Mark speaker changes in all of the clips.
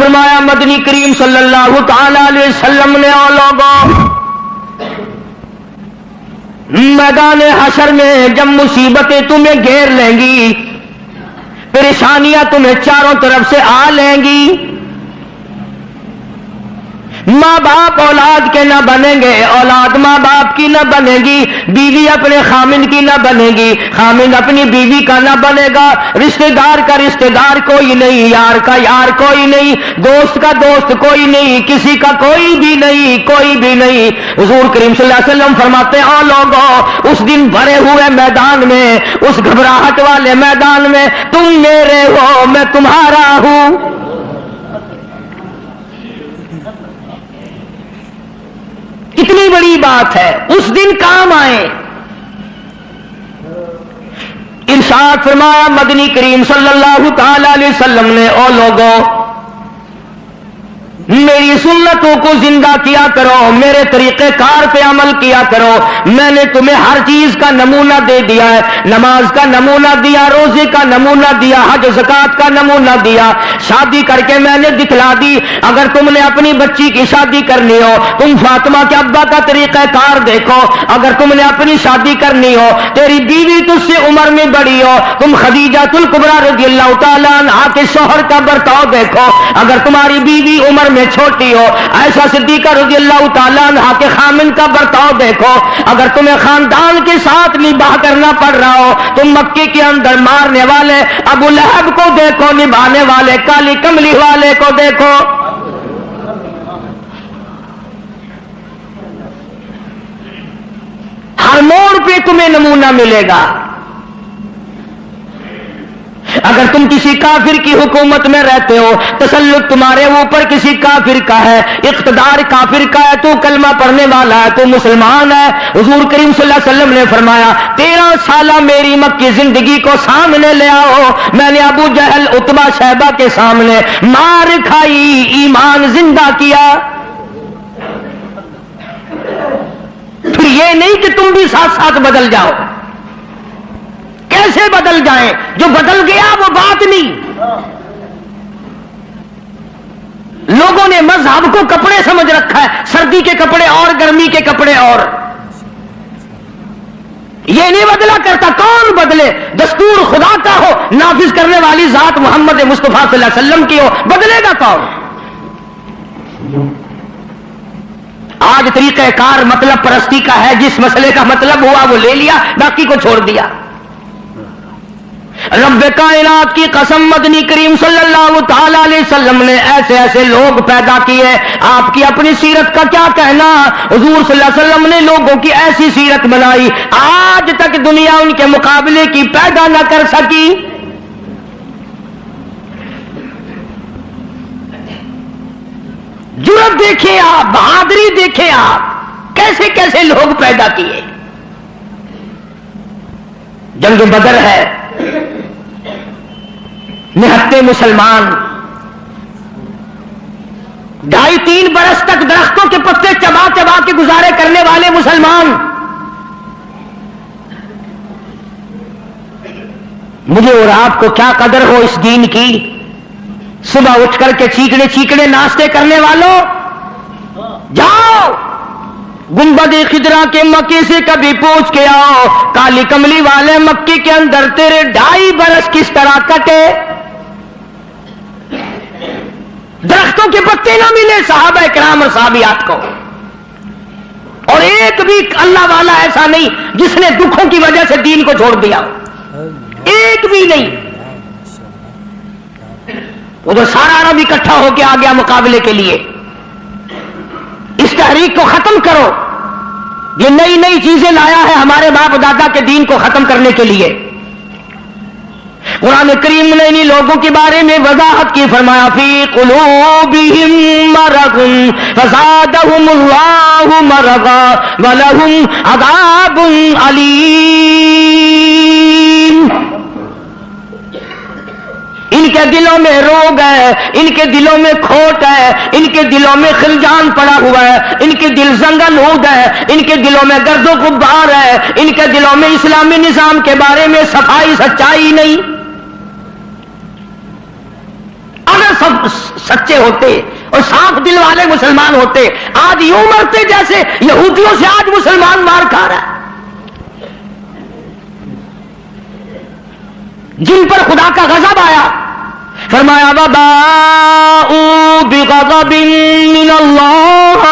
Speaker 1: فرمایا مدنی کریم صلی اللہ تعالی علیہ وسلم نے او لوگوں میدان حشر میں جب مصیبتیں تمہیں گھیر لیں گی، پریشانیاں تمہیں چاروں طرف سے آ لیں گی، ماں باپ اولاد کے نہ بنیں گے، اولاد ماں باپ کی نہ بنے گی، بیوی اپنے خامن کی نہ بنے گی، خامن اپنی بیوی کا نہ بنے گا، رشتہ دار کا رشتہ دار کوئی نہیں، یار کا یار کوئی نہیں، دوست کا دوست کوئی نہیں، کسی کا کوئی بھی نہیں، کوئی بھی نہیں۔ حضور کریم صلی اللہ علیہ وسلم فرماتے ہیں او لوگوں اس دن بھرے ہوئے میدان میں، اس گھبراہٹ والے میدان میں تم میرے ہو میں تمہارا ہوں۔ کتنی بڑی بات ہے، اس دن کام آئے۔ ارشاد فرمایا مدنی کریم صلی اللہ تعالی علیہ وسلم نے او لوگوں میری سنتوں کو زندہ کیا کرو، میرے طریقہ کار پہ عمل کیا کرو، میں نے تمہیں ہر چیز کا نمونہ دے دیا ہے، نماز کا نمونہ دیا، روزے کا نمونہ دیا، حج زکات کا نمونہ دیا، شادی کر کے میں نے دکھلا دی۔ اگر تم نے اپنی بچی کی شادی کرنی ہو تم فاطمہ کے ابا کا طریقہ کار دیکھو، اگر تم نے اپنی شادی کرنی ہو تیری بیوی تجھ سے عمر میں بڑی ہو تم خدیجہ الکبریٰ رضی اللہ تعالیٰ عنہا کے شوہر کا برتاؤ دیکھو، اگر تمہاری بیوی عمر میں چھوٹی ہو عائشہ صدیقہ رضی اللہ تعالیٰ عنہا کے خامن کا برتاؤ دیکھو، اگر تمہیں خاندان کے ساتھ نباہ کرنا پڑ رہا ہو تم مکے کے اندر مارنے والے ابو لہب کو دیکھو، نبھانے والے کالی کملی والے کو دیکھو۔ ہر موڑ پہ تمہیں نمونہ ملے گا۔ اگر تم کسی کافر کی حکومت میں رہتے ہو، تسلط تمہارے اوپر کسی کافر کا ہے، اقتدار کافر کا ہے، تو کلمہ پڑھنے والا ہے، تو مسلمان ہے، حضور کریم صلی اللہ علیہ وسلم نے فرمایا 13 سالہ میری مکی زندگی کو سامنے لے آؤ، میں نے ابو جہل عتبہ شیبہ کے سامنے مار کھائی، ایمان زندہ کیا۔ پھر یہ نہیں کہ تم بھی ساتھ ساتھ بدل جاؤ، کیسے بدل جائیں؟ جو بدل گیا وہ بات نہیں۔ لوگوں نے مذہب کو کپڑے سمجھ رکھا ہے، سردی کے کپڑے اور گرمی کے کپڑے اور، یہ نہیں بدلا کرتا۔ کون بدلے؟ دستور خدا کا ہو، نافذ کرنے والی ذات محمد مصطفیٰ صلی اللہ علیہ وسلم کی ہو، بدلے گا کون؟ آج طریقہ کار مطلب پرستی کا ہے، جس مسئلے کا مطلب ہوا وہ لے لیا، باقی کو چھوڑ دیا۔ رب کائنات کی قسم مدنی کریم صلی اللہ تعالی علیہ وسلم نے ایسے ایسے لوگ پیدا کیے، آپ کی اپنی سیرت کا کیا کہنا؟ حضور صلی اللہ علیہ وسلم نے لوگوں کی ایسی سیرت بنائی آج تک دنیا ان کے مقابلے کی پیدا نہ کر سکی۔ جرأت دیکھیں آپ، بہادری دیکھیں آپ، کیسے کیسے لوگ پیدا کیے۔ جنگ بدر ہے، نہتے مسلمان 2.5-3 برس تک درختوں کے پتے چبا چبا کے گزارے کرنے والے مسلمان۔ مجھے اور آپ کو کیا قدر ہو اس دین کی، صبح اٹھ کر کے چیکڑے چیکڑے ناشتے کرنے والوں، جاؤ گنبد خضرا کے مکے سے کبھی پوچھ کے آؤ، کالی کملی والے مکے کے اندر تیرے 2.5 برس کس طرح کٹے؟ درختوں کے پتے نہ ملے صحابہ کرام اور صحابیات کو، اور ایک بھی اللہ والا ایسا نہیں جس نے دکھوں کی وجہ سے دین کو چھوڑ دیا، ایک بھی نہیں۔ ادھر سارا عرب اکٹھا ہو کے آ گیا مقابلے کے لیے۔ اس تحریک کو ختم کرو، یہ نئی نئی چیزیں لایا ہے ہمارے باپ دادا کے دین کو ختم کرنے کے لیے۔ قرآن کریم نے انہی لوگوں کے بارے میں وضاحت کی، فرمایا فی قلوبہم مرض فزادہم اللہ مرضا ولہم عذاب علیم۔ ان کے دلوں میں روگ ہے، ان کے دلوں میں کھوٹ ہے، ان کے دلوں میں خلجان پڑا ہوا ہے، ان کے دل زنگنود ہے، ان کے دلوں میں گرد و غبار ہے، ان کے دلوں میں اسلامی نظام کے بارے میں صفائی سچائی نہیں۔ اگر سب سچے ہوتے اور صاف دل والے مسلمان ہوتے، آج یوں مرتے جیسے یہودیوں سے آج مسلمان مار کھا رہا ہے، جن پر خدا کا غضب آیا۔ فرمایا وَبَاءُوا بِغَضَبٍ مِّنَ اللَّهِ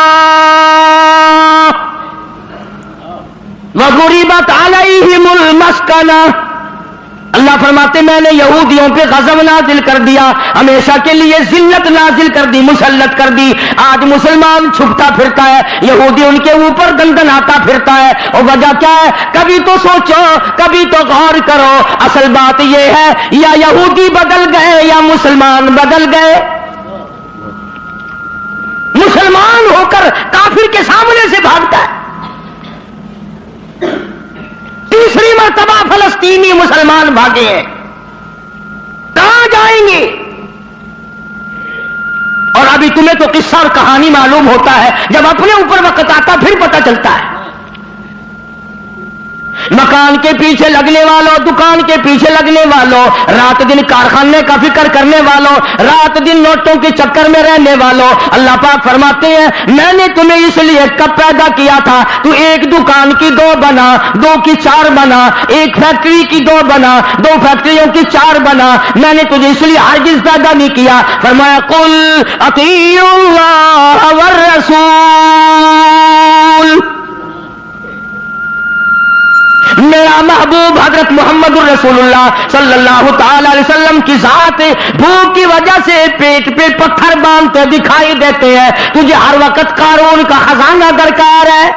Speaker 1: وَضُرِبَتْ عَلَيْهِمُ الْمَسْكَنَةُ۔ اللہ فرماتے میں نے یہودیوں پہ غضب نازل کر دیا، ہمیشہ کے لیے ذلت نازل کر دی، مسلط کر دی۔ آج مسلمان چھپتا پھرتا ہے، یہودی ان کے اوپر دندناتا پھرتا ہے، اور وجہ کیا ہے؟ کبھی تو سوچو، کبھی تو غور کرو، اصل بات یہ ہے یا یہودی بدل گئے یا مسلمان بدل گئے۔ مسلمان ہو کر کافر کے سامنے سے بھاگتا ہے، تیسری مرتبہ فلسطینی مسلمان بھاگے ہیں، کہاں جائیں گے؟ اور ابھی تمہیں تو قصہ اور کہانی معلوم ہوتا ہے، جب اپنے اوپر وقت آتا پھر پتہ چلتا ہے۔ مکان کے پیچھے لگنے والوں، دکان کے پیچھے لگنے والوں، رات دن کارخانے کا فکر کرنے والوں، رات دن نوٹوں کے چکر میں رہنے والوں، اللہ پاک فرماتے ہیں میں نے تمہیں اس لیے کب پیدا کیا تھا، تو ایک دکان کی 2 بنا، 2 کی 4 بنا، ایک فیکٹری کی 2 بنا، 2 فیکٹریوں کی 4 بنا، میں نے تجھے اس لیے ہرگز پیدا نہیں کیا۔ فرمایا قل اطیعوا اللہ والرسول، میرا محبوب حضرت محمد الرسول اللہ صلی اللہ تعالی علیہ وسلم کی ذات بھوک کی وجہ سے پیٹ پہ پتھر باندھتے دکھائی دیتے ہیں، تجھے ہر وقت قارون کا خزانہ درکار ہے،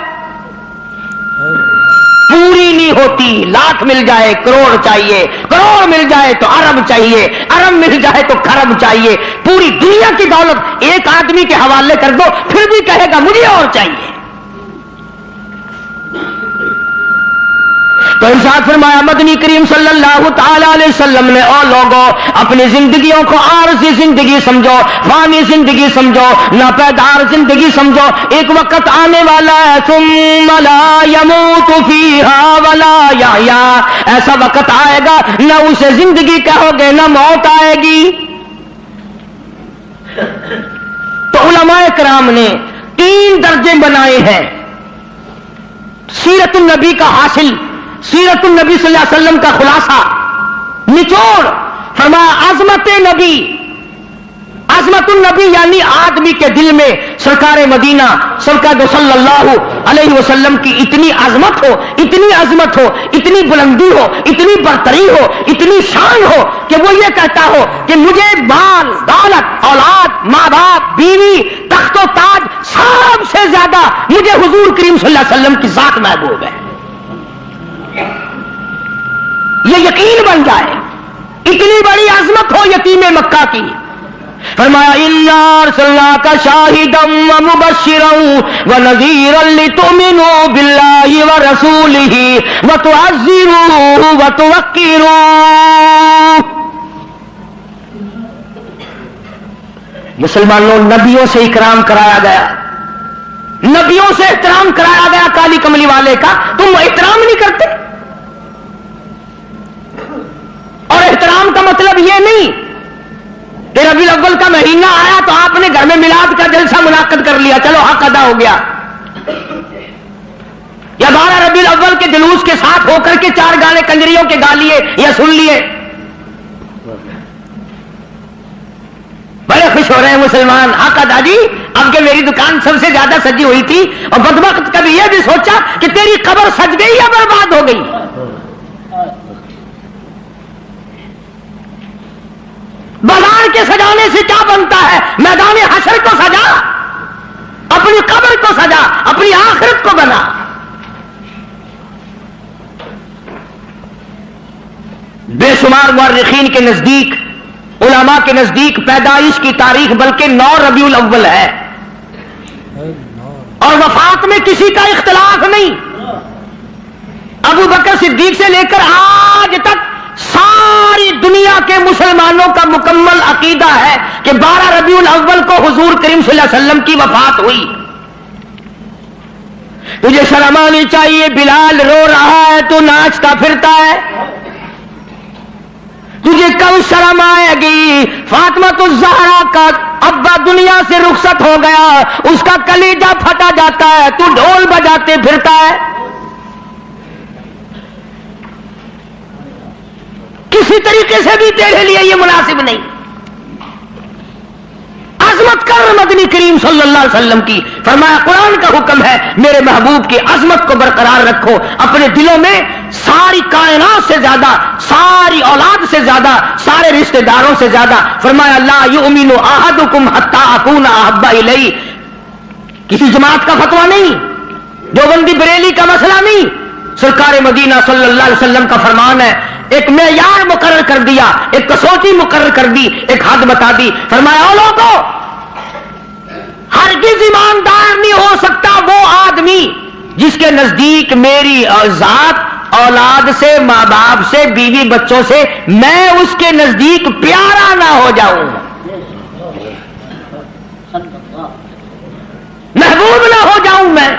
Speaker 1: پوری نہیں ہوتی، لاکھ مل جائے کروڑ چاہیے، کروڑ مل جائے تو ارب چاہیے، ارب مل جائے تو کھرب چاہیے، پوری دنیا کی دولت ایک آدمی کے حوالے کر دو پھر بھی کہے گا مجھے اور چاہیے۔ تو ارشاد فرمایا مدنی کریم صلی اللہ تعالی علیہ وسلم نے او لوگوں اپنی زندگیوں کو عارضی زندگی سمجھو، فانی زندگی سمجھو، ناپیدار زندگی سمجھو، ایک وقت آنے والا ہے ثم لا يموت فيها ولا يحيا، ایسا وقت آئے گا نہ اسے زندگی کہو گے نہ موت آئے گی۔ تو علماء کرام نے 3 درجے بنائے ہیں سیرت النبی کا حاصل، سیرت النبی صلی اللہ علیہ وسلم کا خلاصہ، نچوڑ۔ فرمایا عظمت نبی، عظمت النبی یعنی آدمی کے دل میں سرکار مدینہ سرکار صلی اللہ علیہ وسلم کی اتنی عظمت ہو، اتنی عظمت ہو، اتنی بلندی ہو، اتنی برتری ہو، اتنی شان ہو کہ وہ یہ کہتا ہو کہ مجھے مال دولت اولاد ماں باپ بیوی تخت و تاج سب سے زیادہ مجھے حضور کریم صلی اللہ علیہ وسلم کی ذات محبوب ہے، یہ یقین بن جائے، اتنی بڑی عظمت ہو یتیم مکہ کی۔ فرمایا اِنَّا أَرْسَلْنَاكَ شَاهِدًا وَمُبَشِّرًا وَنَذِيرًا لِتُؤْمِنُوا بِاللَّهِ وَرَسُولِهِ وَتُعَزِّرُوهُ وَتُوَقِّرُوهُ۔ مسلمانوں نبیوں سے اکرام کرایا گیا، نبیوں سے احترام کرایا گیا، کالی کملی والے کا تم احترام نہیں کرتے؟ اور احترام کا مطلب یہ نہیں کہ ربیع الاول کا مہینہ آیا تو آپ نے گھر میں میلاد کا جلسہ منعقد کر لیا، چلو حق ادا ہو گیا، یا 12 ربیع الاول کے جلوس کے ساتھ ہو کر کے 4 گانے کنجریوں کے گا لیے یا سن لیے۔ بڑے خوش ہو رہے ہیں مسلمان، حق ادا جی، اب کہ میری دکان سب سے زیادہ سجی ہوئی تھی، اور بدبخت کبھی یہ بھی سوچا کہ تیری قبر سج گئی یا برباد ہو گئی۔ بازار کے سجانے سے کیا بنتا ہے؟ میدان حشر کو سجا، اپنی قبر کو سجا، اپنی آخرت کو بنا۔ بے شمار مورخین کے نزدیک، علماء کے نزدیک پیدائش کی تاریخ بلکہ 9 ربیع الاول ہے، اور وفات میں کسی کا اختلاف نہیں۔ ابو بکر صدیق سے لے کر آج تک ساری دنیا کے مسلمانوں کا مکمل عقیدہ ہے کہ 12 ربیع الاول کو حضور کریم صلی اللہ علیہ وسلم کی وفات ہوئی۔ تجھے شرم آنی چاہیے، بلال رو رہا ہے تو ناچتا پھرتا ہے، تجھے کب شرم آئے گی؟ فاطمہ الزہرا کا ابا دنیا سے رخصت ہو گیا، اس کا کلیجہ پھٹا جاتا ہے، تو ڈھول بجاتے پھرتا ہے۔ کسی طریقے سے بھی تیرے لیے یہ مناسب نہیں۔ عظمت کر مدنی کریم صلی اللہ علیہ وسلم کی، فرمایا قرآن کا حکم ہے میرے محبوب کی عظمت کو برقرار رکھو اپنے دلوں میں، ساری کائنات سے زیادہ، ساری اولاد سے زیادہ، سارے رشتہ داروں سے زیادہ۔ فرمایا لا یؤمن احدکم حتی اکون احب الیہ، کسی جماعت کا فتویٰ نہیں، دیوبندی بریلی کا مسئلہ نہیں، سرکار مدینہ صلی اللہ علیہ وسلم کا فرمان ہے۔ ایک معیار مقرر کر دیا، ایک کسوٹی مقرر کر دی، ایک حد بتا دی، فرمایا او لوگوں، ہرگز ایماندار نہیں ہو سکتا وہ آدمی جس کے نزدیک میری ذات، اولاد سے، ماں باپ سے، بیوی بچوں سے میں اس کے نزدیک پیارا نہ ہو جاؤں، محبوب نہ ہو جاؤں میں۔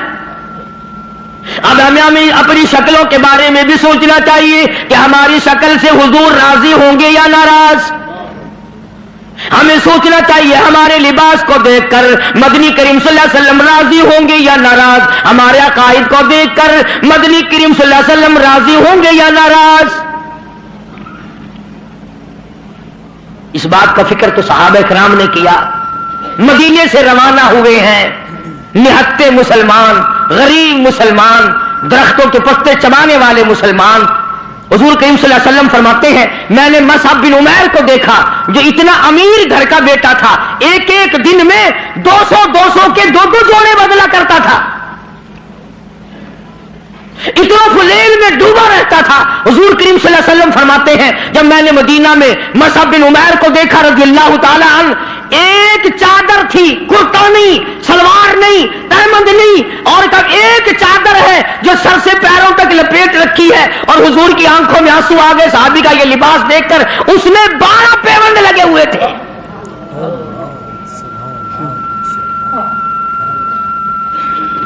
Speaker 1: اب ہمیں اپنی شکلوں کے بارے میں بھی سوچنا چاہیے کہ ہماری شکل سے حضور راضی ہوں گے یا ناراض۔ ہمیں سوچنا چاہیے ہمارے لباس کو دیکھ کر مدنی کریم صلی اللہ علیہ وسلم راضی ہوں گے یا ناراض، ہمارے عقائد کو دیکھ کر مدنی کریم صلی اللہ علیہ وسلم راضی ہوں گے یا ناراض۔ اس بات کا فکر تو صحابہ کرام نے کیا، مدینے سے روانہ ہوئے ہیں نہتے مسلمان، غریب مسلمان، درختوں کے پتے چبانے والے مسلمان۔ حضور کریم صلی اللہ علیہ وسلم فرماتے ہیں میں نے مصعب بن عمیر کو دیکھا جو اتنا امیر گھر کا بیٹا تھا، ایک ایک دن میں 200 کے 2 جوڑے بدلا کرتا تھا، اتنا فلیل میں ڈوبا رہتا تھا۔ حضور کریم صلی اللہ علیہ وسلم فرماتے ہیں جب میں نے مدینہ میں مصعب بن عمیر کو دیکھا رضی اللہ تعالی عنہ، ایک چادر تھی، کرتا نہیں، سلوار نہیں، تہمند نہیں، اور تب ایک چادر ہے جو سر سے پیروں تک لپیٹ رکھی ہے، اور حضور کی آنکھوں میں آنسو آ گئے صحابی کا یہ لباس دیکھ کر، اس میں 12 پیوند لگے ہوئے تھے۔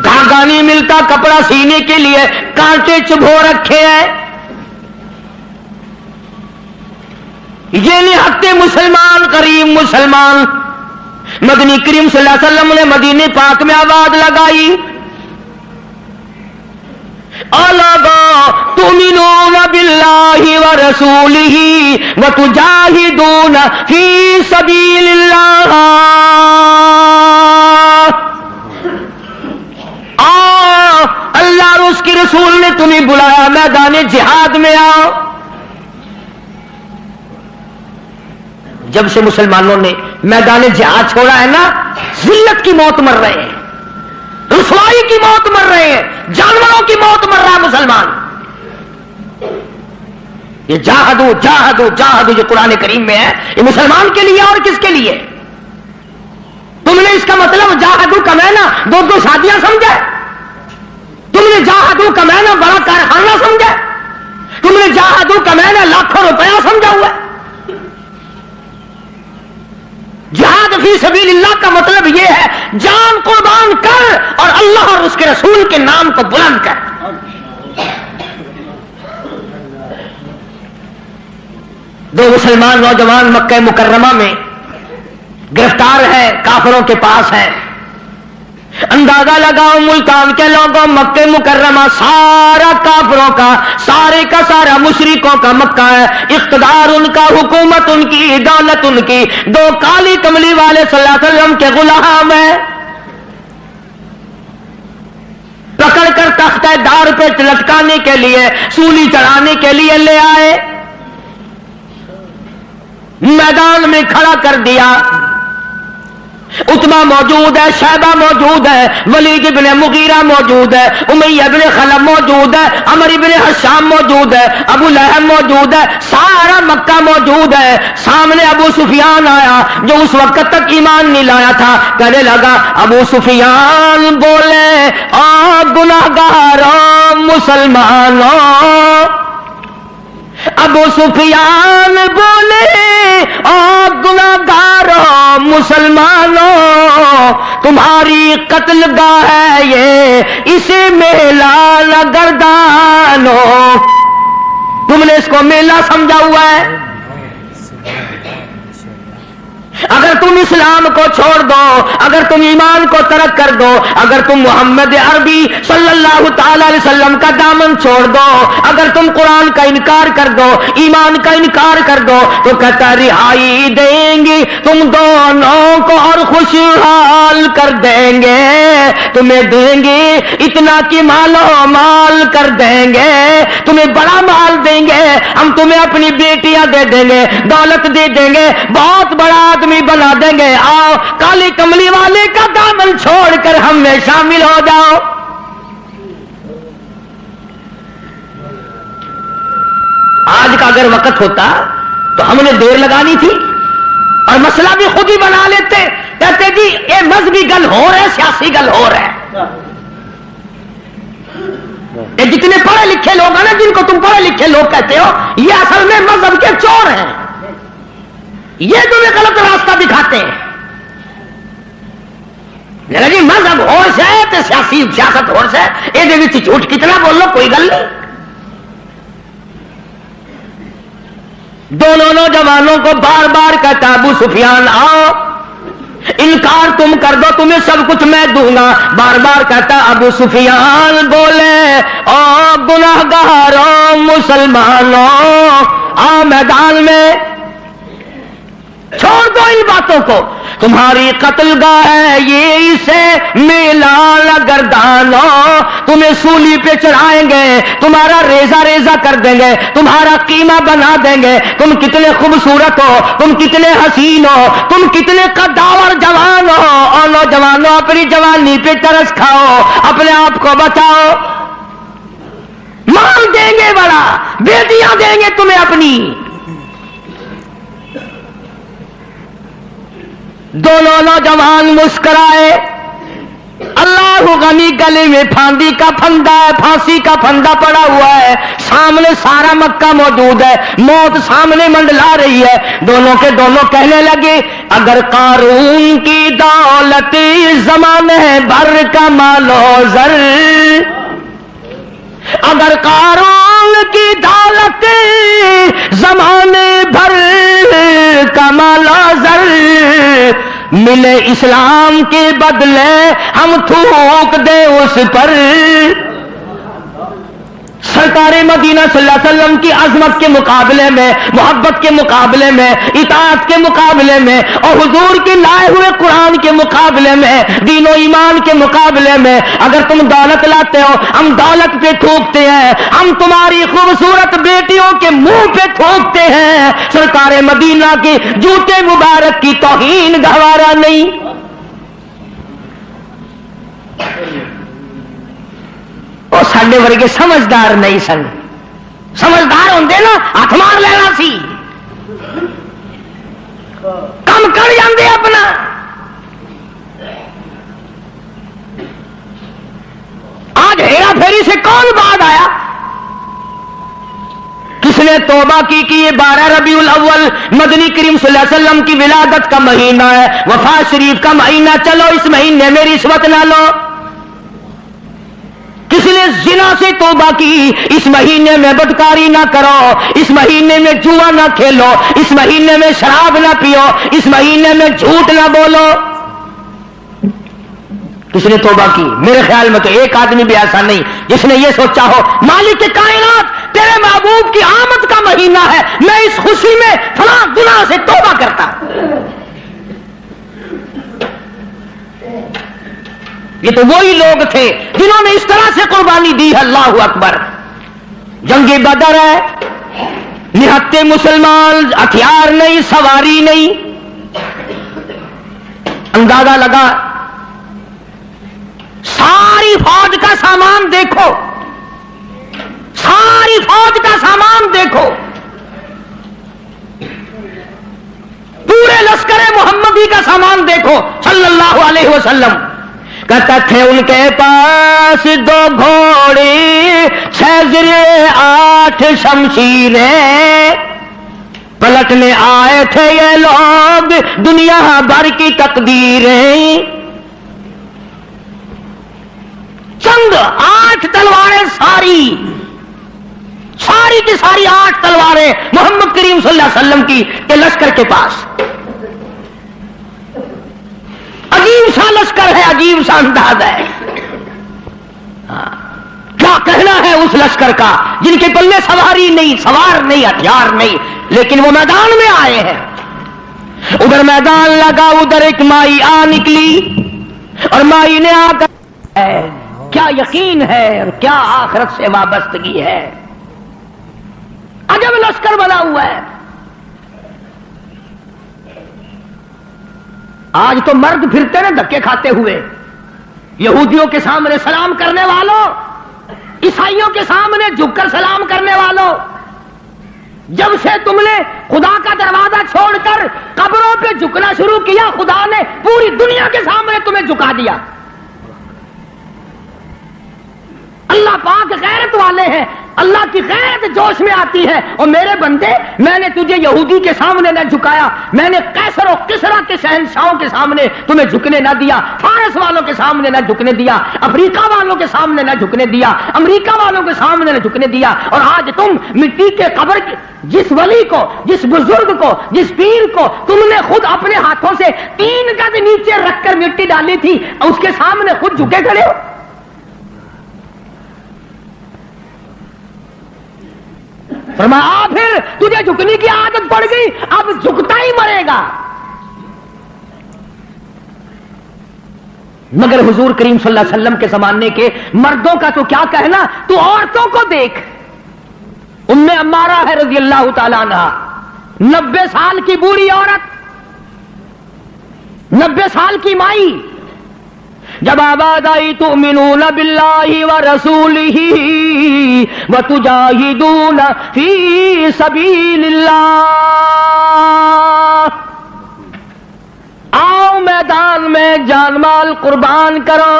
Speaker 1: دھاگا نہیں ملتا کپڑا سینے کے لیے، کانٹے چبھو رکھے ہیں۔ یہ نہتے مسلمان، غریب مسلمان۔ مدنی کریم صلی اللہ علیہ وسلم نے مدینے پاک میں آواز لگائی، اَلَا تُؤْمِنُونَ بِاللَّهِ وَرَسُولِهِ وَتُجَاهِدُونَ فِي سَبِيلِ اللَّهِ، اللہ اور اس کے رسول نے تمہیں بلایا میدان جہاد میں آؤ۔ جب سے مسلمانوں نے میدان جہاد چھوڑا ہے نا، ذلت کی موت مر رہے ہیں، رسوائی کی موت مر رہے ہیں، جانوروں کی موت مر رہا ہے مسلمان۔ یہ جاہدو جاہدو جاہدو جو قرآن کریم میں ہے، یہ مسلمان کے لیے اور کس کے لیے؟ تم نے اس کا مطلب جاہدو کا معنی 2 شادیاں سمجھا ہے؟ تم نے جاہدو کا معنی بڑا کارخانہ سمجھا ہے؟ تم نے جاہدو کا معنی لاکھوں روپیہ سمجھا ہوا ہے؟ جہاد فی سبیل اللہ کا مطلب یہ ہے جان قربان کر اور اللہ اور اس کے رسول کے نام کو بلند کر۔ دو مسلمان نوجوان مکہ مکرمہ میں گرفتار ہیں، کافروں کے پاس ہیں۔ اندازہ لگاؤ ملتان کے لوگوں، مکہ مکرمہ سارا کافروں کا، سارے کا سارا مشرکوں کا مکہ ہے، اقتدار ان کا، حکومت ان کی، دولت ان کی، 2 کالی کملی والے صلی اللہ علیہ وسلم کے غلام ہیں۔ پکڑ کر تختہ دار پہ لٹکانے کے لیے، سولی چڑھانے کے لیے لے آئے، میدان میں کھڑا کر دیا۔ عتبہ موجود ہے، شیبہ موجود ہے، ولید بن مغیرہ موجود ہے، امیہ بن خلف موجود ہے، عمرو بن حشام موجود ہے، ابو لہب موجود ہے، سارا مکہ موجود ہے۔ سامنے ابو سفیان آیا جو اس وقت تک ایمان نہیں لایا تھا، کہنے لگا ابو سفیان بولے آ گناہگاروں مسلمانوں، ابو سفیان بولے او گناہگاروں مسلمانوں، تمہاری قتل گاہ ہے یہ، اسے میلہ نہ گردانو۔ تم نے اس کو میلہ سمجھا ہوا ہے، اگر تم اسلام کو چھوڑ دو، اگر تم ایمان کو ترک کر دو، اگر تم محمد عربی صلی اللہ تعالی علیہ وسلم کا دامن چھوڑ دو، اگر تم قرآن کا انکار کر دو، ایمان کا انکار کر دو، تو کہتا رہائی دیں گے تم دونوں کو اور خوشحال کر دیں گے، تمہیں دیں گے اتنا کہ مالو مال کر دیں گے، تمہیں بڑا مال دیں گے، ہم تمہیں اپنی بیٹیاں دے دیں گے، دولت دے دیں گے، بہت بڑا آدمی بنا دیں گے، آؤ کالی کملی والے کا دامن چھوڑ کر ہم میں شامل ہو جاؤ۔ آج کا اگر وقت ہوتا تو ہم نے دیر لگانی تھی اور مسئلہ بھی خود ہی بنا لیتے، کہتے جی یہ مذہبی گل ہو رہا ہے، سیاسی گل ہو رہا ہے۔ یہ جتنے پڑھے لکھے لوگ ہیں نا، جن کو تم پڑھے لکھے لوگ کہتے ہو، یہ اصل میں مذہب کے چور ہیں، یہ تمہیں غلط راستہ دکھاتے ہیں۔ جی مذہب ہورس ہے تو سیاست ہورس ہے، یہ جھوٹ کتنا بول لو کوئی گل نہیں۔ دونوں نوجوانوں کو بار بار کہتا ابو سفیان آؤ، انکار تم کر دو تمہیں سب کچھ میں دوں گا، بار بار کہتا ابو سفیان بولے او گناہگاروں مسلمانوں آؤ میدان میں، چھوڑ دو ان باتوں کو، تمہاری قتل گاہ ہے یہ اسے میلان گردانوں، تمہیں سولی پہ چڑھائیں گے، تمہارا ریزہ ریزہ کر دیں گے، تمہارا قیمہ بنا دیں گے، تم کتنے خوبصورت ہو، تم کتنے حسین ہو، تم کتنے قداور جوان ہو، اور نوجوانوں اپنی جوانی پہ ترس کھاؤ، اپنے آپ کو بچاؤ، مال دیں گے بڑا، بیٹیاں دیں گے تمہیں اپنی۔ دونوں نوجوان مسکرائے، اللہ غنی گلے میں پھاندی کا پھندا ہے، پھانسی کا پھندا پڑا ہوا ہے، سامنے سارا مکہ موجود ہے، موت سامنے منڈلا رہی ہے، دونوں کے دونوں کہنے لگے اگر قارون کی دولت زمانے بھر کا مال و زر، اگر قارون کی دولت زمانے بھر کا مال و زر ملے اسلام کے بدلے ہم تھوک دے اس پر، سرکار مدینہ صلی اللہ علیہ وسلم کی عظمت کے مقابلے میں، محبت کے مقابلے میں، اطاعت کے مقابلے میں، اور حضور کے لائے ہوئے قرآن کے مقابلے میں، دین و ایمان کے مقابلے میں اگر تم دولت لاتے ہو ہم دولت پہ تھوکتے ہیں، ہم تمہاری خوبصورت بیٹیوں کے منہ پہ تھوکتے ہیں، سرکار مدینہ کے جوتے مبارک کی توہین گوارا نہیں۔ وہ ساڈے ورگے سمجھدار نہیں سن، سمجھدار ہوندے نا ہاتھ مار لینا سی، کم کر جاندے اپنا۔ آج ہیرا پھیری سے کون بعد آیا؟ کس نے توبہ کی کہ یہ 12 ربیع الاول مدنی کریم صلی اللہ علیہ وسلم کی ولادت کا مہینہ ہے، وفات شریف کا مہینہ، چلو اس مہینے میں رشوت نہ لو۔ کس نے زنا سے توبہ کی، اس مہینے میں بدکاری نہ کرو، اس مہینے میں جوا نہ کھیلو، اس مہینے میں شراب نہ پیو، اس مہینے میں جھوٹ نہ بولو۔ کس نے توبہ کی؟ میرے خیال میں تو ایک آدمی بھی ایسا نہیں جس نے یہ سوچا ہو مالک کائنات تیرے محبوب کی آمد کا مہینہ ہے، میں اس خوشی میں فلاں گناہ سے توبہ کرتا۔ یہ تو وہی لوگ تھے جنہوں نے اس طرح سے قربانی دی ہے۔ اللہ اکبر، جنگ بدر ہے، نہتے مسلمان، ہتھیار نہیں، سواری نہیں، اندازہ لگا ساری فوج کا سامان دیکھو، ساری فوج کا سامان دیکھو، پورے لشکر محمدی کا سامان دیکھو صلی اللہ علیہ وسلم۔ کہتا تھے ان کے پاس 2 گھوڑے 6 زرے 8 شمشیریں، پلٹنے آئے تھے یہ لوگ دنیا بھر کی تقدیریں، چند 8 تلواریں، ساری کی ساری 8 تلواریں محمد کریم صلی اللہ علیہ وسلم کی کے لشکر کے پاس۔ سا لشکر ہے، عجیب سا انداز ہے. کیا کہنا ہے اس لشکر کا جن کے پلے سواری نہیں، سوار نہیں، ہتھیار نہیں، لیکن وہ میدان میں آئے ہیں. ادھر میدان لگا، ادھر ایک مائی آ نکلی اور مائی نے آ کر کیا یقین ہے اور کیا آخرت سے وابستگی ہے. عجب لشکر بنا ہوا ہے. آج تو مرد پھرتے ہیں دھکے کھاتے ہوئے، یہودیوں کے سامنے سلام کرنے والوں، عیسائیوں کے سامنے جھک کر سلام کرنے والوں. جب سے تم نے خدا کا دروازہ چھوڑ کر قبروں پہ جھکنا شروع کیا، خدا نے پوری دنیا کے سامنے تمہیں جھکا دیا. اللہ پاک غیرت والے ہیں، اللہ کی غیرت جوش میں آتی ہے. اور میرے بندے، میں نے تجھے یہودی کے سامنے نہ جھکایا، میں نے قیصر و کسریٰ کے شہنشاہوں کے سامنے تمہیں جھکنے نہ دیا، فارس والوں کے سامنے نہ جھکنے دیا، افریقہ والوں کے سامنے نہ جھکنے دیا، امریکہ والوں کے سامنے نہ جھکنے دیا. اور آج تم مٹی کے قبر کی جس ولی کو، جس بزرگ کو، جس پیر کو تم نے خود اپنے ہاتھوں سے 3 گز نیچے رکھ کر مٹی ڈالی تھی، اس کے سامنے خود جھکے کھڑے ہو. فرمایا پھر تجھے جھکنے کی عادت پڑ گئی، اب جھکتا ہی مرے گا. مگر حضور کریم صلی اللہ علیہ وسلم کے زمانے کے مردوں کا تو کیا کہنا، تو عورتوں کو دیکھ. ام عمارہ ہے رضی اللہ تعالیٰ عنہ، 90 سال کی بوڑھی عورت، 90 سال کی مائی. جب آواز آئی تؤمنون باللہ ورسولہ وتجاہدون فی سبیل اللہ، آؤ میدان میں جان مال قربان کرو.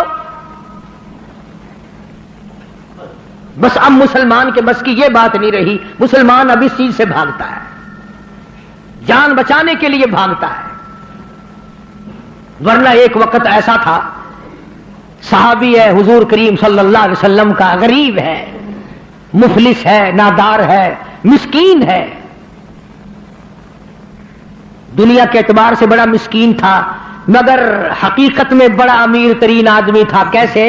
Speaker 1: بس اب مسلمان کے بس کی یہ بات نہیں رہی، مسلمان اب اس چیز سے بھاگتا ہے، جان بچانے کے لیے بھاگتا ہے. ورنہ ایک وقت ایسا تھا، صحابی ہے حضور کریم صلی اللہ علیہ وسلم کا، غریب ہے، مفلس ہے، نادار ہے، مسکین ہے، دنیا کے اعتبار سے بڑا مسکین تھا، مگر حقیقت میں بڑا امیر ترین آدمی تھا. کیسے؟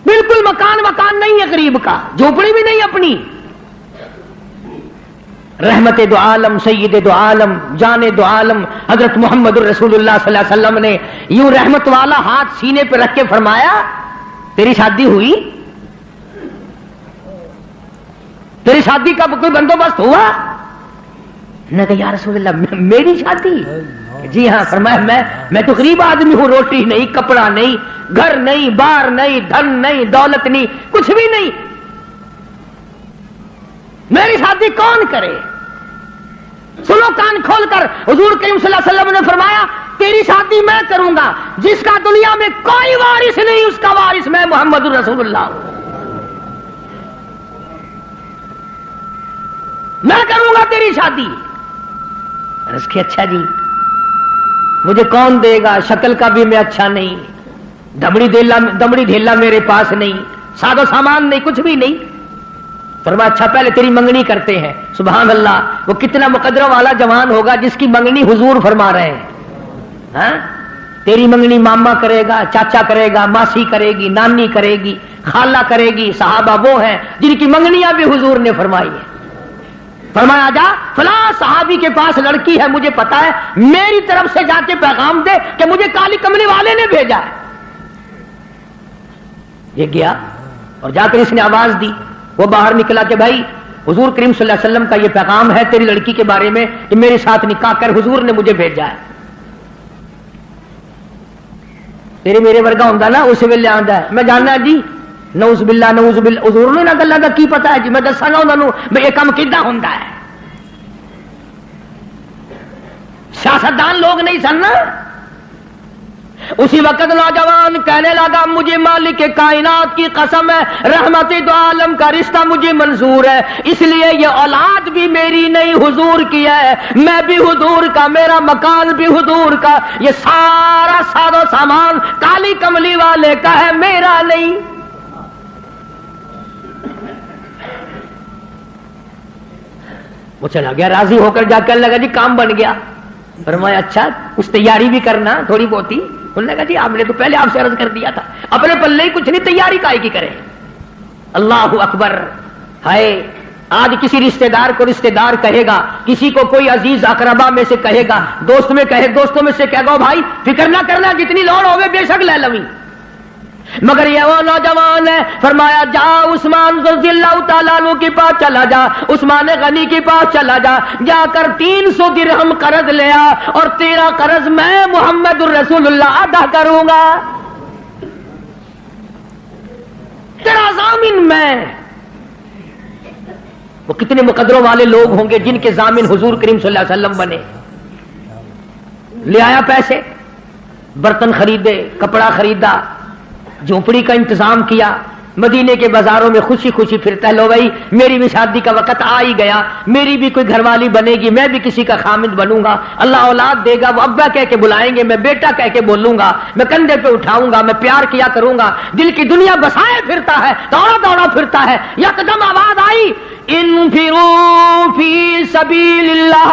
Speaker 1: بالکل مکان نہیں ہے غریب کا، جھوپڑی بھی نہیں اپنی. رحمت دو عالم، سید دو عالم، جان دو عالم حضرت محمد الرسول اللہ صلی اللہ علیہ وسلم نے یوں رحمت والا ہاتھ سینے پہ رکھ کے فرمایا، تیری شادی ہوئی؟ تیری شادی کا کوئی بندوبست ہوا؟ نے کہا یا رسول اللہ میری شادی؟ جی ہاں. فرمایا میں تو غریب آدمی ہوں، روٹی نہیں، کپڑا نہیں، گھر نہیں، بار نہیں، دھن نہیں، دولت نہیں، کچھ بھی نہیں، میری شادی کون کرے؟ سنو کان کھول کر، حضور کریم صلی اللہ علیہ وسلم نے فرمایا تیری شادی میں کروں گا، جس کا دنیا میں کوئی وارث نہیں اس کا وارث میں محمد الرسول اللہ ہوں. میں کروں گا تیری شادی. اس کی اچھا جی مجھے کون دے گا، شکل کا بھی میں اچھا نہیں، دمڑی ڈھیلا میرے پاس نہیں، سادہ سامان نہیں، کچھ بھی نہیں. فرمایا اچھا پہلے تیری منگنی کرتے ہیں. سبحان اللہ، وہ کتنا مقدرہ والا جوان ہوگا جس کی منگنی حضور فرما رہے ہیں. ہاں؟ تیری منگنی ماما کرے گا، چاچا کرے گا، ماسی کرے گی، نانی کرے گی، خالہ کرے گی. صحابہ وہ ہیں جن کی منگنیاں بھی حضور نے فرمائی ہیں. فرمایا جا فلاں صحابی کے پاس لڑکی ہے، مجھے پتا ہے، میری طرف سے جا کے پیغام دے کہ مجھے کالی کملی والے نے بھیجا ہے. یہ گیا اور جا کر اس نے آواز دی. وہ باہر نکلا کہ بھائی حضور کریم صلی اللہ علیہ وسلم کا یہ پیغام ہے تیری لڑکی کے بارے میں کہ میرے ساتھ نکاح کر، حضور نے مجھے بھیجا ہے. تیرے میرے ورگا ہوں نا اس ویلے آندا ہے میں جاننا جی نعوذ باللہ نعوذ باللہ، حضور نے نہ گلاں دا کی پتا ہے جی، میں دساں گا انہاں نوں میں یہ کام کیدا ہوندا ہے. سیاستدان لوگ نہیں سن. اسی وقت نوجوان کہنے لگا مجھے مالک کائنات کی قسم ہے، رحمت دو عالم کا رشتہ مجھے منظور ہے، اس لیے یہ اولاد بھی میری نہیں حضور کی ہے، میں بھی حضور کا، میرا مکان بھی حضور کا، یہ سارا ساز و سامان کالی کملی والے کا ہے، میرا نہیں. وہ چلا گیا راضی ہو کر، جا کر لگا جی کام بن گیا. فرمایا اچھا کچھ تیاری بھی کرنا تھوڑی بہت ہی. انہوں نے کہا جی آپ نے تو پہلے آپ سے عرض کر دیا تھا, اپنے پلے ہی کچھ نہیں, تیاری کائے کی کریں. اللہ اکبر. ہائے آج کسی رشتہ دار کو رشتہ دار کہے گا, کسی کو کوئی عزیز اقربا میں سے کہے گا, دوستوں میں سے کہے گا بھائی فکر نہ کرنا, جتنی لوڑ ہوگی بے شک لے لویں. مگر یہ وہ نوجوان ہے, فرمایا جا عثمان رضی اللہ تعالیٰ عنہ کے پاس چلا جا, عثمان غنی کے پاس چلا جا, جا کر 300 درہم قرض لیا اور تیرا قرض میں محمد الرسول اللہ ادا کروں گا, تیرا ضامن میں. وہ کتنے مقدروں والے لوگ ہوں گے جن کے ضامن حضور کریم صلی اللہ علیہ وسلم بنے. لے آیا پیسے, برتن خریدے, کپڑا خریدا, جھونپڑی کا انتظام کیا, مدینے کے بازاروں میں خوشی خوشی پھرتا ہے. لو بھائی میری بھی شادی کا وقت آ ہی گیا, میری بھی کوئی گھر والی بنے گی, میں بھی کسی کا خامد بنوں گا, اللہ اولاد دے گا, وہ ابا کہہ کے بلائیں گے, میں بیٹا کہہ کے بولوں گا, میں کندھے پہ اٹھاؤں گا, میں پیار کیا کروں گا. دل کی دنیا بسائے پھرتا ہے, دوڑا دوڑا پھرتا ہے. یکدم آواز آئی انفروا فی سبیل اللہ,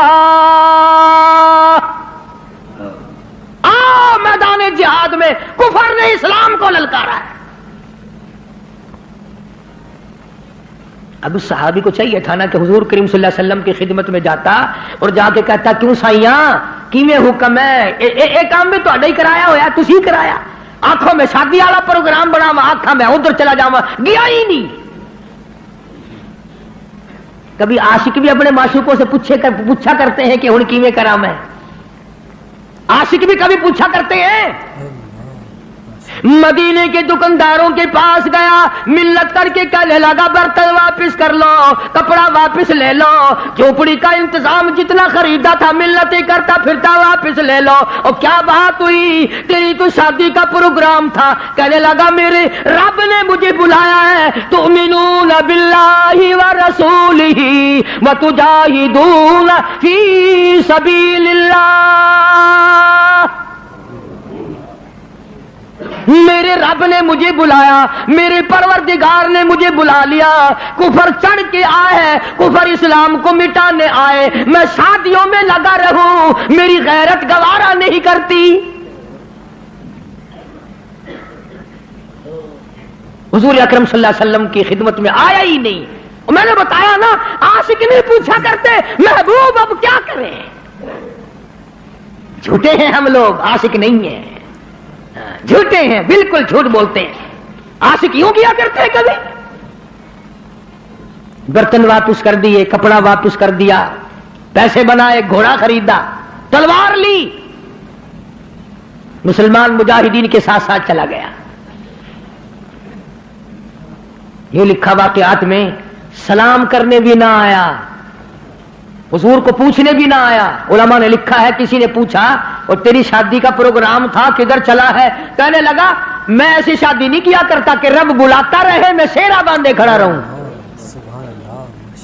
Speaker 1: آؤ میدان جہاد میں. کفر نے اسلام کو للکارا ہے. اب اس صحابی کو چاہیے تھا نا کہ حضور کریم صلی اللہ علیہ وسلم کی خدمت میں جاتا اور جا کے کہتا کیوں سائیاں کیویں حکم ہے, ایک کام میں تو ہی کرایا ہوا, تسی کرایا. آنکھوں میں شادی والا پروگرام بنا, آنکھاں میں ادھر چلا جاواں, گیا ہی نہیں. کبھی عاشق بھی اپنے معشوقوں سے پوچھا کرتے ہیں کہ ہن کیویں کراں میں. عاشق بھی کبھی پوچھا کرتے ہیں. مدینے کے دکانداروں کے پاس گیا, منت کر کے کہنے لگا برتن واپس کر لو, کپڑا واپس لے لو, جھوپڑی کا انتظام جتنا خریدا تھا منتیں کرتا پھرتا واپس لے لو. اور کیا بات ہوئی, تیری تو شادی کا پروگرام تھا. کہنے لگا میرے رب نے مجھے بلایا ہے, تؤمنون باللہ ورسولہ وتجاہدون فی سبیل اللہ. میرے رب نے مجھے بلایا, میرے پروردگار نے مجھے بلا لیا. کفر چڑھ کے آئے ہے, کفر اسلام کو مٹانے آئے, میں شادیوں میں لگا رہوں, میری غیرت گوارا نہیں کرتی. حضور اکرم صلی اللہ علیہ وسلم کی خدمت میں آیا ہی نہیں. میں نے بتایا نا, عاشق نہیں پوچھا کرتے محبوب اب کیا کریں. جھوٹے ہیں ہم لوگ, عاشق نہیں ہیں, جھوٹے ہیں, بالکل جھوٹ بولتے ہیں. عاشق یوں کیا کرتے ہیں کبھی. برتن واپس کر دیے, کپڑا واپس کر دیا, پیسے بنائے, گھوڑا خریدا, تلوار لی, مسلمان مجاہدین کے ساتھ ساتھ چلا گیا. یہ لکھا واقعات میں, سلام کرنے بھی نہ آیا, حضور کو پوچھنے بھی نہ آیا. علماء نے لکھا ہے کسی نے پوچھا اور تیری شادی کا پروگرام تھا کدھر چلا ہے, کہنے لگا میں ایسی شادی نہیں کیا کرتا کہ رب بلاتا رہے میں سیرا باندھے کھڑا رہوں,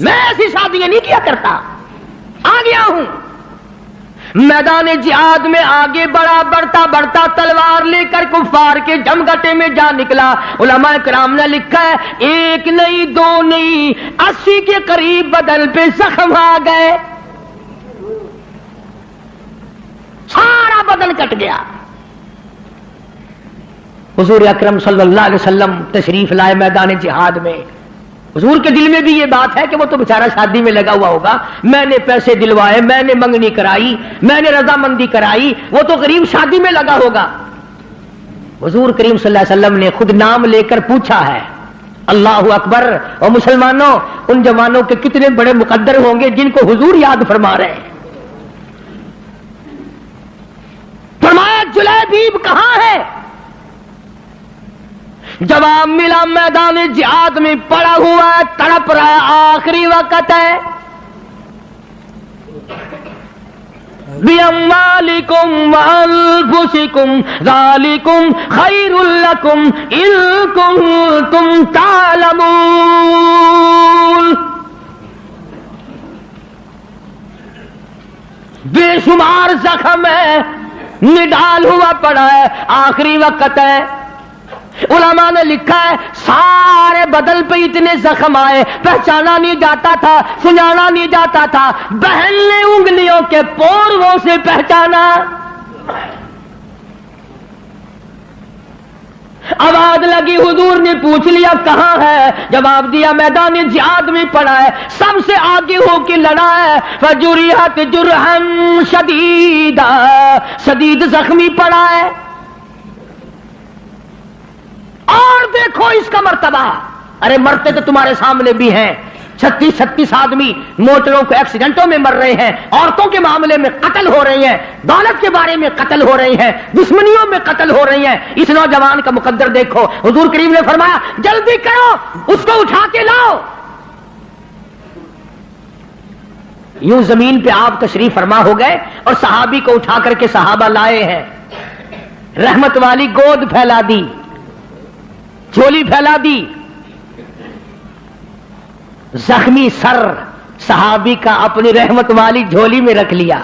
Speaker 1: میں ایسی شادیاں نہیں کیا کرتا. آ گیا ہوں میدان جہاد میں, آگے بڑھتا بڑھتا تلوار لے کر کفار کے جمگٹے میں جا نکلا. علماء کرام نے لکھا ہے ایک نہیں دو نہیں 80 کے قریب بدن پہ زخم آ گئے, سارا بدن کٹ گیا. حضور اکرم صلی اللہ علیہ وسلم تشریف لائے میدان جہاد میں. حضور کے دل میں بھی یہ بات ہے کہ وہ تو بیچارہ شادی میں لگا ہوا ہوگا, میں نے پیسے دلوائے, میں نے منگنی کرائی, میں نے رضامندی کرائی, وہ تو غریب شادی میں لگا ہوگا. حضور کریم صلی اللہ علیہ وسلم نے خود نام لے کر پوچھا ہے. اللہ اکبر. اور مسلمانوں, ان جوانوں کے کتنے بڑے مقدر ہوں گے جن کو حضور یاد فرما رہے ہیں. فرمایا جلیبیب کہاں ہے؟ جواب ملا میدان جہاد میں پڑا ہوا ہے, تڑپ رہا ہے, آخری وقت ہے. بِأَمْوَالِكُمْ وَأَنفُسِكُمْ ذَلِكُمْ خَيْرٌ لَكُمْ إِن كُنتُمْ تَعْلَمُونَ. بے شمار زخم ہے, نڈال ہوا پڑا ہے, آخری وقت ہے. علماء نے لکھا ہے سارے بدن پہ اتنے زخم آئے, پہچانا نہیں جاتا تھا, سنانا نہیں جاتا تھا. بہن نے انگلیوں کے پوروں سے پہچانا. لگی حضور نے پوچھ لیا کہاں ہے؟ جواب دیا میدان جہاد میں پڑا ہے، سب سے آگے ہو کے لڑا ہے۔ فجرحت جرحا شدیدا، شدید زخمی پڑا ہے۔ اور دیکھو اس کا مرتبہ، ارے مرتے تو تمہارے سامنے بھی ہیں، 36 آدمی موٹروں کو ایکسیڈنٹوں میں مر رہے ہیں، عورتوں کے معاملے میں قتل ہو رہے ہیں، دولت کے بارے میں قتل ہو رہے ہیں، دشمنیوں میں قتل ہو رہی ہیں۔ اس نوجوان کا مقدر دیکھو، حضور کریم نے فرمایا جلدی کرو اس کو اٹھا کے لاؤ۔ یوں زمین پہ آپ تشریف فرما ہو گئے اور صحابی کو اٹھا کر کے صحابہ لائے ہیں۔ رحمت والی گود پھیلا دی، جھولی پھیلا دی، زخمی سر صحابی کا اپنی رحمت والی جھولی میں رکھ لیا۔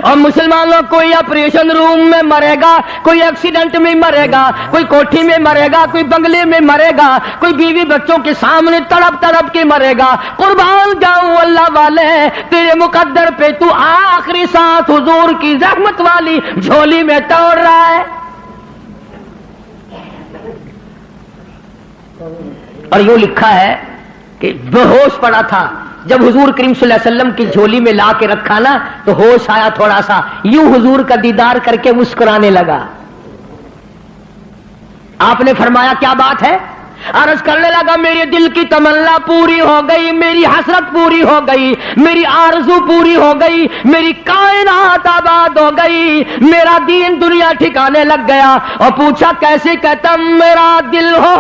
Speaker 1: اور مسلمانوں کوئی آپریشن روم میں مرے گا، کوئی ایکسیڈنٹ میں مرے گا، کوئی کوٹھی میں مرے گا، کوئی بنگلے میں مرے گا، کوئی بیوی بچوں کے سامنے تڑپ تڑپ کے مرے گا۔ قربان جاؤں اللہ والے، تیرے مقدر پہ تو آخری ساتھ حضور کی رحمت والی جھولی میں توڑ رہا ہے۔ اور یوں لکھا ہے کہ بے ہوش پڑا تھا، جب حضور کریم صلی اللہ علیہ وسلم کی جھولی میں لا کے رکھا نا تو ہوش آیا تھوڑا سا، یوں حضور کا دیدار کر کے مسکرانے لگا۔ آپ نے فرمایا کیا بات ہے؟ عرض کرنے لگا میرے دل کی تمنا پوری ہو گئی، میری حسرت پوری ہو گئی، میری آرزو پوری ہو گئی، میری کائنات آباد ہو گئی، میرا دین دنیا ٹھکانے لگ گیا۔ اور پوچھا کیسے؟ کہتا میرا دل ہو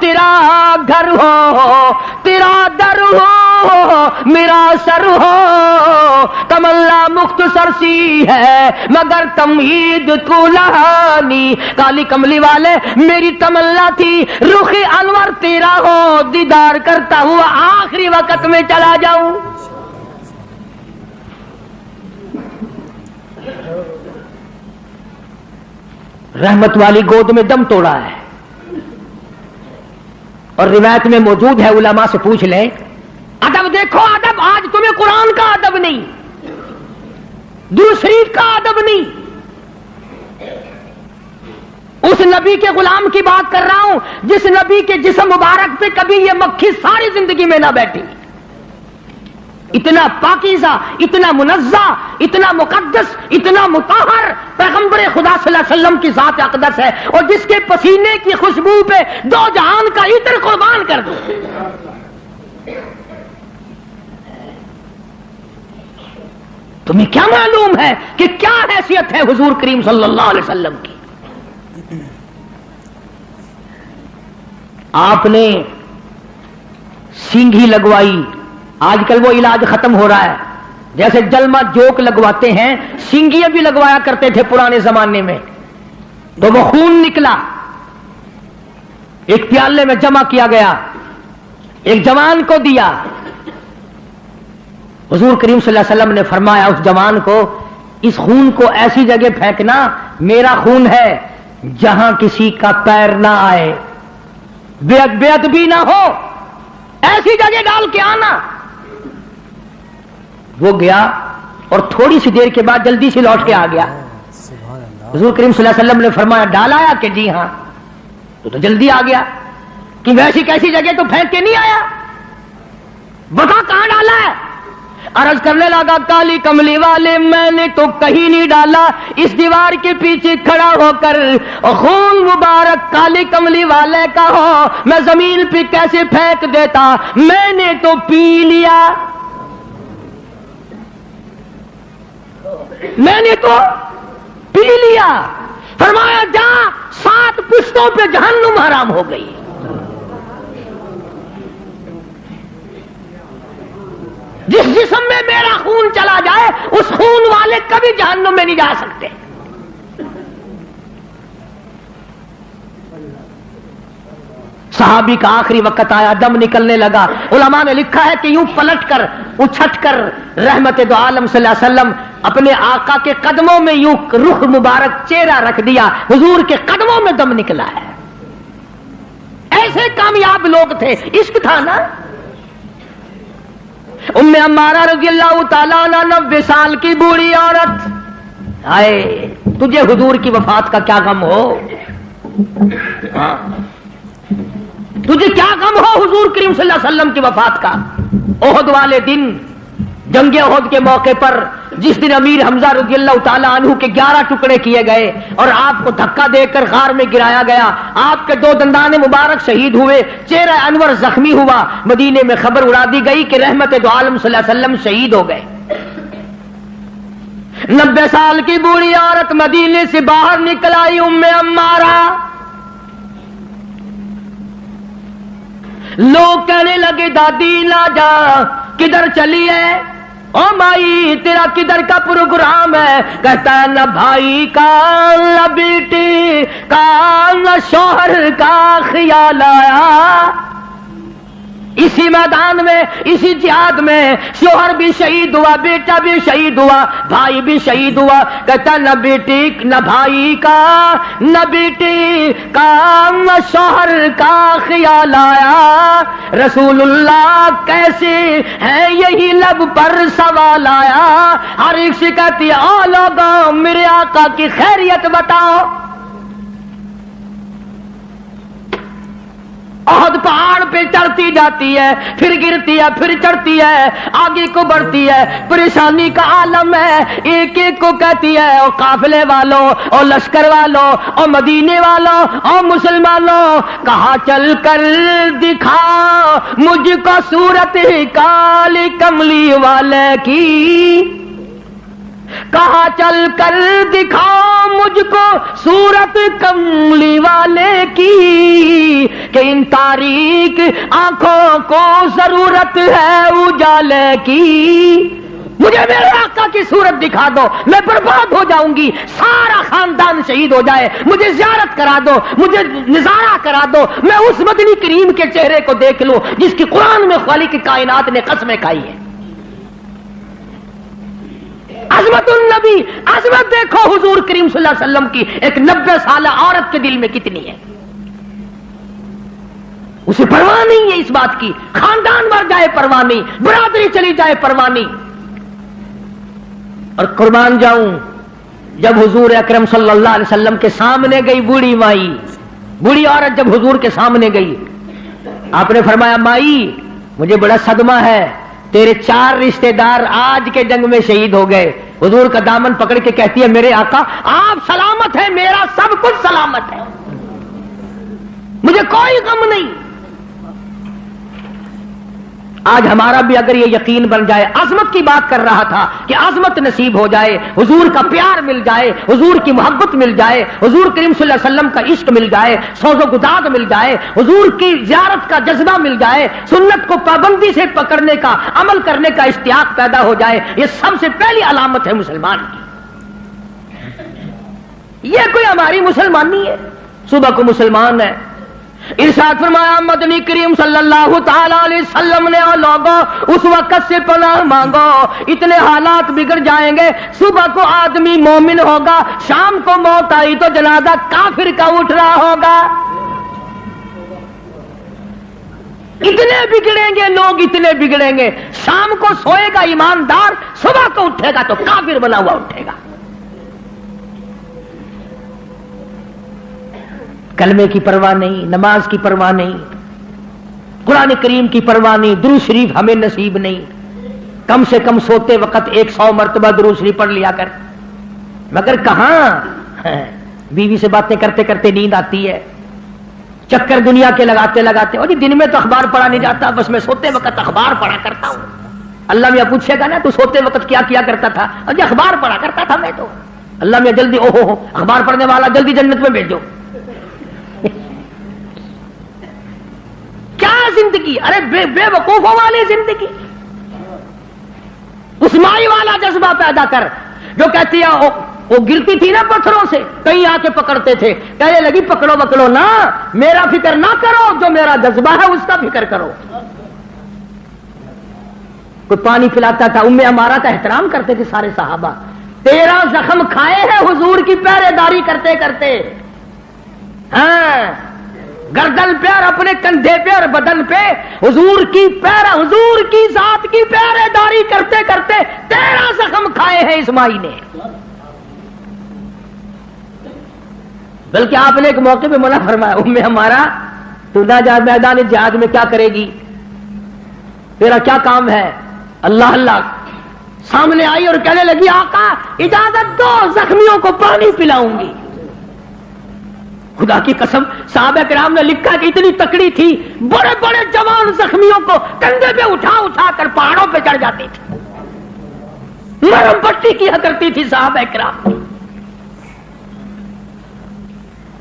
Speaker 1: تیرا گھر ہو، تیرا در ہو میرا سر ہو، تمنا مختصر سی ہے مگر تمہید طولانی۔ کالی کملی والے میری تمنا تھی رخ انور تیرا ہو، دیدار کرتا ہوا آخری وقت میں چلا جاؤں۔ رحمت والی گود میں دم توڑا ہے۔ اور روایت میں موجود ہے، علماء سے پوچھ لیں، ادب دیکھو، ادب آج تمہیں قرآن کا ادب نہیں، درود شریف کا ادب نہیں، اس نبی کے غلام کی بات کر رہا ہوں جس نبی کے جسم مبارک پہ کبھی یہ مکھی ساری زندگی میں نہ بیٹھی۔ اتنا پاکیزہ، اتنا منزہ، اتنا مقدس، اتنا مطہر پیغمبر خدا صلی اللہ علیہ وسلم کی ذات اقدس ہے، اور جس کے پسینے کی خوشبو پہ دو جہان کا عطر قربان کر دو۔ تمہیں کیا معلوم ہے کہ کیا حیثیت ہے حضور کریم صلی اللہ علیہ وسلم کی؟ آپ نے سینگھی لگوائی، آج کل وہ علاج ختم ہو رہا ہے، جیسے جلمہ جوک لگواتے ہیں، سینگھی بھی لگوایا کرتے تھے پرانے زمانے میں، تو وہ خون نکلا، ایک پیالے میں جمع کیا گیا، ایک جوان کو دیا۔ حضور کریم صلی اللہ علیہ وسلم نے فرمایا اس جوان کو اس خون کو ایسی جگہ پھینکنا، میرا خون ہے جہاں کسی کا پیر نہ آئے، بے ادبی نہ ہو، ایسی جگہ ڈال کے آنا۔ وہ گیا اور تھوڑی سی دیر کے بعد جلدی سے لوٹ کے آ گیا۔ حضور کریم صلی اللہ علیہ وسلم نے فرمایا ڈال آیا کہ جی ہاں؟ تو جلدی آ گیا کہ ویسی کیسی جگہ تو پھینک کے نہیں آیا، بتا کہاں ڈالا ہے؟ عرض کرنے لگا کالی کملی والے میں نے تو کہیں نہیں ڈالا، اس دیوار کے پیچھے کھڑا ہو کر خون مبارک کالی کملی والے کا ہو میں زمین پہ کیسے پھینک دیتا، میں نے تو پی لیا، میں نے تو پی لیا۔ فرمایا جا 7 پشتوں پہ جہنم حرام ہو گئی۔ جس جسم میں میرا خون چلا جائے اس خون والے کبھی جہنم میں نہیں جا سکتے۔ صحابی کا آخری وقت آیا، دم نکلنے لگا۔ علماء نے لکھا ہے کہ یوں پلٹ کر اچھٹ کر رحمت دو عالم صلی اللہ علیہ وسلم اپنے آقا کے قدموں میں یوں رخ مبارک چہرہ رکھ دیا، حضور کے قدموں میں دم نکلا ہے۔ ایسے کامیاب لوگ تھے، عشق تھا نا۔ ام عمارہ رضی اللہ تعالیٰ عنہ 90 سال کی بوڑھی عورت، آئے تجھے حضور کی وفات کا کیا غم ہو؟ تجھے کیا غم ہو حضور کریم صلی اللہ علیہ وسلم کی وفات کا؟ احد والے دن، جنگ احد کے موقع پر جس دن امیر حمزہ رضی اللہ تعالیٰ عنہ کے 11 ٹکڑے کیے گئے اور آپ کو دھکا دے کر غار میں گرایا گیا، آپ کے 2 دندان مبارک شہید ہوئے، چہرہ انور زخمی ہوا، مدینے میں خبر اڑا دی گئی کہ رحمت دو عالم صلی اللہ علیہ وسلم شہید ہو گئے۔ 90 سال کی بوڑھی عورت مدینے سے باہر نکل آئی، ام عمارہ۔ لوگ کہنے لگے دادی لا جا، کدھر چلی ہے؟ او مائی تیرا کدھر کا پروگرام ہے؟ کہتا ہے نہ بھائی کا، نہ بیٹی کا، نہ شوہر کا خیال آیا۔ اسی میدان میں، اسی جہاد میں شوہر بھی شہید ہوا، بیٹا بھی شہید ہوا، بھائی بھی شہید ہوا۔ کہتا نہ بیٹی، نہ بھائی کا، نہ بیٹی کا، نہ شوہر کا خیال آیا۔ رسول اللہ کیسے ہے یہی لب پر سوال آیا۔ ہر ایک سے کہتی ہے او لوگوں میرے آقا کی خیریت بتاؤ۔ احد پہاڑ پہ چڑھتی جاتی ہے، پھر گرتی ہے، پھر چڑھتی ہے، آگے کو بڑھتی ہے، پریشانی کا عالم ہے۔ ایک ایک کو کہتی ہے او قافلے والوں، او لشکر والوں، او مدینے والوں، او مسلمانوں، کہاں چل کر دکھا مجھ کو صورت کالی کملی والے کی، کہاں چل کر دکھاؤ مجھ کو صورت کملی والے کی، کہ ان تاریک آنکھوں کو ضرورت ہے اجالے کی۔ مجھے میرے آقا کی صورت دکھا دو، میں برباد ہو جاؤں گی، سارا خاندان شہید ہو جائے، مجھے زیارت کرا دو، مجھے نظارہ کرا دو، میں اس مدنی کریم کے چہرے کو دیکھ لوں جس کی قرآن میں خالق کائنات نے قسمیں کھائی ہیں۔ عظمت النبی، عظمت دیکھو حضور کریم صلی اللہ علیہ وسلم کی ایک 90 سالہ عورت کے دل میں کتنی ہے۔ اسے پرواہ نہیں ہے اس بات کی، خاندان مر جائے پرواہ نہیں، برادری چلی جائے پرواہ نہیں۔ اور قربان جاؤں، جب حضور اکرم صلی اللہ علیہ وسلم کے سامنے گئی بوڑھی مائی، بوڑھی عورت جب حضور کے سامنے گئی، آپ نے فرمایا مائی مجھے بڑا صدمہ ہے، تیرے 4 رشتہ دار آج کے جنگ میں شہید ہو گئے۔ حضور کا دامن پکڑ کے کہتی ہے میرے آقا آپ سلامت ہیں، میرا سب کچھ سلامت ہے، مجھے کوئی غم نہیں۔ آج ہمارا بھی اگر یہ یقین بن جائے، عظمت کی بات کر رہا تھا کہ عظمت نصیب ہو جائے، حضور کا پیار مل جائے، حضور کی محبت مل جائے، حضور کریم صلی اللہ علیہ وسلم کا عشق مل جائے، سوز و گداز مل جائے، حضور کی زیارت کا جذبہ مل جائے، سنت کو پابندی سے پکڑنے کا، عمل کرنے کا اشتیاق پیدا ہو جائے، یہ سب سے پہلی علامت ہے مسلمان کی۔ یہ کوئی ہماری مسلمانی ہے، صبح کو مسلمان ہے۔ ارشاد فرمایا مدنی کریم صلی اللہ تعالی علیہ وسلم نے او لوگوں اس وقت سے پناہ مانگو، اتنے حالات بگڑ جائیں گے، صبح کو آدمی مومن ہوگا، شام کو موت آئی تو جنازہ کافر کا اٹھ رہا ہوگا۔ اتنے بگڑیں گے لوگ، اتنے بگڑیں گے، شام کو سوئے گا ایماندار، صبح کو اٹھے گا تو کافر بنا ہوا اٹھے گا۔ کلمے کی پرواہ نہیں، نماز کی پرواہ نہیں، قرآن کریم کی پرواہ نہیں، درود شریف ہمیں نصیب نہیں۔ کم سے کم سوتے وقت 100 مرتبہ درود شریف پڑھ لیا کر، مگر کہاں بیوی سے باتیں کرتے کرتے نیند آتی ہے، چکر دنیا کے لگاتے لگاتے، اور دن میں تو اخبار پڑھا نہیں جاتا، بس میں سوتے وقت اخبار پڑھا کرتا ہوں۔ اللہ میاں پوچھے گا نا تو سوتے وقت کیا کیا کرتا تھا؟ اور اخبار پڑھا کرتا تھا میں تو۔ اللہ میاں جلدی اوہو اخبار پڑھنے والا جلدی جنت میں بھیجو۔ کیا زندگی، ارے بے وقوفوں والی زندگی۔ اس مائی والا جذبہ پیدا کر جو کہتی ہے وہ گرتی تھی نا پتھروں سے، کہیں آ کے پکڑتے تھے، کہنے لگی پکڑو پکڑو نا، میرا فکر نہ کرو، جو میرا جذبہ ہے اس کا فکر کرو۔ کوئی پانی پلاتا تھا، ام عمارہ کا احترام کرتے تھے سارے صحابہ۔ 13 زخم کھائے ہیں حضور کی پہرے داری کرتے کرتے، ہاں گردن پہ اور اپنے کندھے پہ اور بدن پہ حضور کی پیرا، حضور کی ذات کی پہرے داری کرتے کرتے 13 زخم کھائے ہیں اس مائی نے۔ بلکہ آپ نے ایک موقع پہ منع فرمایا، ہمارا تو نہ جا میدان جہاد میں کیا کرے گی، تیرا کیا کام ہے؟ اللہ اللہ سامنے آئی اور کہنے لگی آقا اجازت دو زخمیوں کو پانی پلاؤں گی۔ خدا کی قسم صحابہ کرام نے لکھا کہ اتنی تکڑی تھی، بڑے بڑے جوان زخمیوں کو کندھے پہ اٹھا اٹھا کر پہاڑوں پہ چڑھ جاتی تھی، مرم پٹی کیا کرتی تھی صحابہ کرام،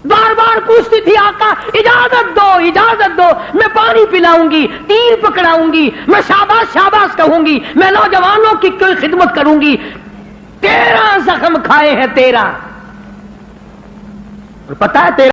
Speaker 1: بار بار پوچھتی تھی آقا اجازت دو میں پانی پلاؤں گی، تیر پکڑاؤں گی، میں شاباش شاباش کہوں گی، میں نوجوانوں کی کوئی خدمت کروں گی۔ 13 زخم کھائے ہیں 13، اور پتہ ہے 13